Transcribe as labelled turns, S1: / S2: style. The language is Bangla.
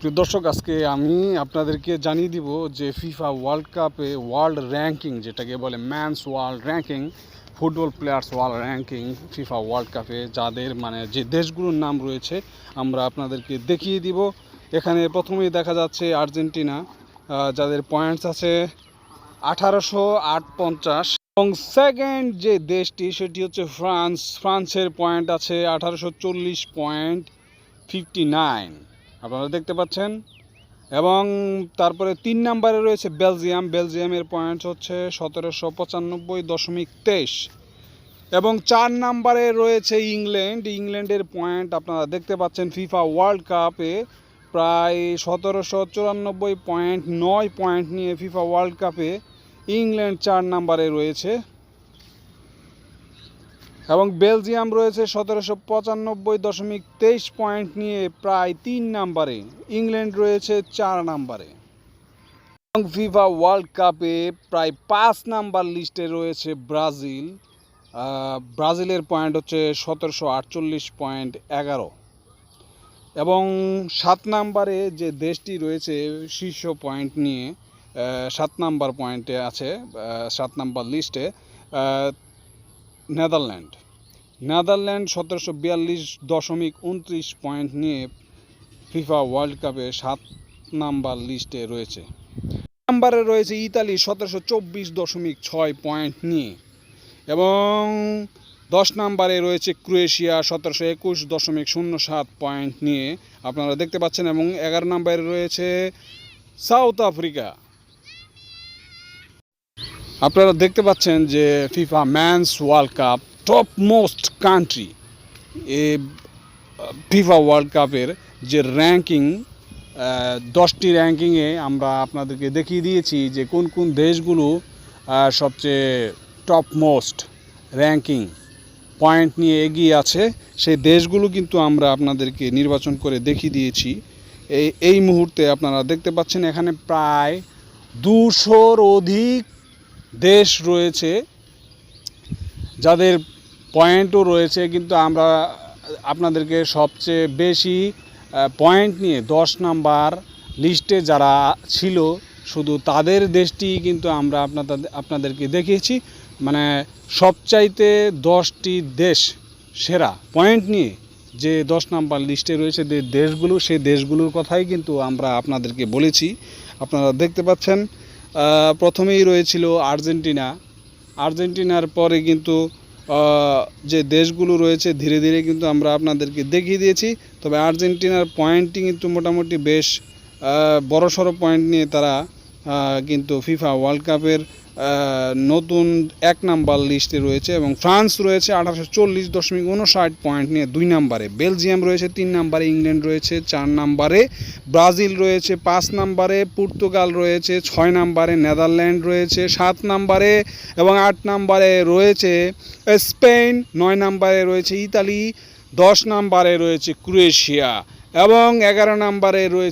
S1: প্রিয় দর্শক, আজকে আমি আপনাদেরকে জানিয়ে দিব যে ফিফা ওয়ার্ল্ড কাপে ওয়ার্ল্ড র্যাঙ্কিং, যেটাকে বলে man's world ranking, football players world ranking, FIFA world কাপে যাদের যে দেশগুলোর নাম রয়েছে আমরা আপনাদেরকে দেখিয়ে দিব। এখানে প্রথমেই দেখা যাচ্ছে আর্জেন্টিনা, যাদের পয়েন্টস আছে 1858, এবং সেকেন্ড যে দেশটি সেটি হচ্ছে ফ্রান্সের পয়েন্ট আছে 1840.59, আপনারা দেখতে পাচ্ছেন। এবং তারপরে 3 নম্বরে রয়েছে বেলজিয়ামের পয়েন্ট হচ্ছে 1795.23, এবং 4 নম্বরে রয়েছে ইংল্যান্ডের পয়েন্ট আপনারা দেখতে পাচ্ছেন ফিফা ওয়ার্ল্ড কাপে প্রায় 1794.9 পয়েন্ট নিয়ে ফিফা ওয়ার্ল্ড কাপে ইংল্যান্ড 4 নম্বরে রয়েছে, এবং বেলজিয়াম রয়েছে 1795.23 পয়েন্ট নিয়ে প্রায় 3 নম্বরে, ইংল্যান্ড রয়েছে 4 নম্বরে। এবং ফিফা ওয়ার্ল্ড কাপে প্রায় 5 নাম্বার লিস্টে রয়েছে ব্রাজিলের পয়েন্ট হচ্ছে 1748.11, এবং 7 নম্বরে যে দেশটি রয়েছে শীর্ষ পয়েন্ট নিয়ে 7 নাম্বার পয়েন্টে আছে 7 নাম্বার লিস্টে নেদারল্যান্ড 1742.29 পয়েন্ট নিয়ে ফিফা ওয়ার্ল্ড কাপে 7 নাম্বার লিস্টে রয়েছে। নম্বরে রয়েছে ইতালি 1724.6 পয়েন্ট নিয়ে, এবং 10 নম্বরে রয়েছে ক্রোয়েশিয়া 1721.07 পয়েন্ট নিয়ে আপনারা দেখতে পাচ্ছেন, এবং 11 নম্বরে রয়েছে সাউথ আফ্রিকা। আপনারা দেখতে পাচ্ছেন যে FIFA man's world cup top most country, FIFA world কাপের যে র্যাঙ্কিং 10টি র্যাঙ্কিংয়ে আমরা আপনাদেরকে দেখিয়ে দিয়েছি যে কোন কোন দেশগুলো সবচেয়ে টপ মোস্ট র্যাঙ্কিং পয়েন্ট নিয়ে এগিয়ে আছে। সেই দেশগুলো কিন্তু আমরা আপনাদেরকে নির্বাচন করে দেখিয়ে দিয়েছি। এই মুহূর্তে আপনারা দেখতে পাচ্ছেন এখানে প্রায় 200-র অধিক দেশ রয়েছে যাদের পয়েন্টও রয়েছে, কিন্তু আমরা আপনাদেরকে সবচেয়ে বেশি পয়েন্ট নিয়ে 10 নাম্বার লিস্টে যারা ছিল শুধু তাদের দেশটি কিন্তু আমরা আপনাদেরকে দেখিয়েছি। মানে সবচাইতে 10টি দেশ সেরা পয়েন্ট নিয়ে যে 10 নাম্বার লিস্টে রয়েছে যে দেশগুলো, সেই দেশগুলোর কথাই কিন্তু আমরা আপনাদেরকে বলেছি। আপনারা দেখতে পাচ্ছেন প্রথমেই রয়েছিল আর্জেন্টিনার পরে কিন্তু যে দেশগুলো রয়েছে ধীরে ধীরে কিন্তু আমরা আপনাদেরকে দেখিয়ে দিয়েছি। তবে আর্জেন্টিনার পয়েন্টটি কিন্তু মোটামুটি বেশ বড়সড় পয়েন্ট নিয়ে তারা কিন্তু ফিফা ওয়ার্ল্ড কাপের নতুন 1 নাম্বার লিস্টে রয়েছে, এবং ফ্রান্স রয়েছে 1840.59 পয়েন্ট নিয়ে 2 নম্বরে, বেলজিয়াম রয়েছে 3 নম্বরে, ইংল্যান্ড রয়েছে 4 নম্বরে, ব্রাজিল রয়েছে 5 নম্বরে, পর্তুগাল রয়েছে 6 নম্বরে, নেদারল্যান্ড রয়েছে 7 নম্বরে, এবং 8 নম্বরে রয়েছে স্পেন, 9 নম্বরে রয়েছে ইতালি, 10 নম্বরে রয়েছে ক্রোয়েশিয়া, এবং 11 নম্বরে রয়েছে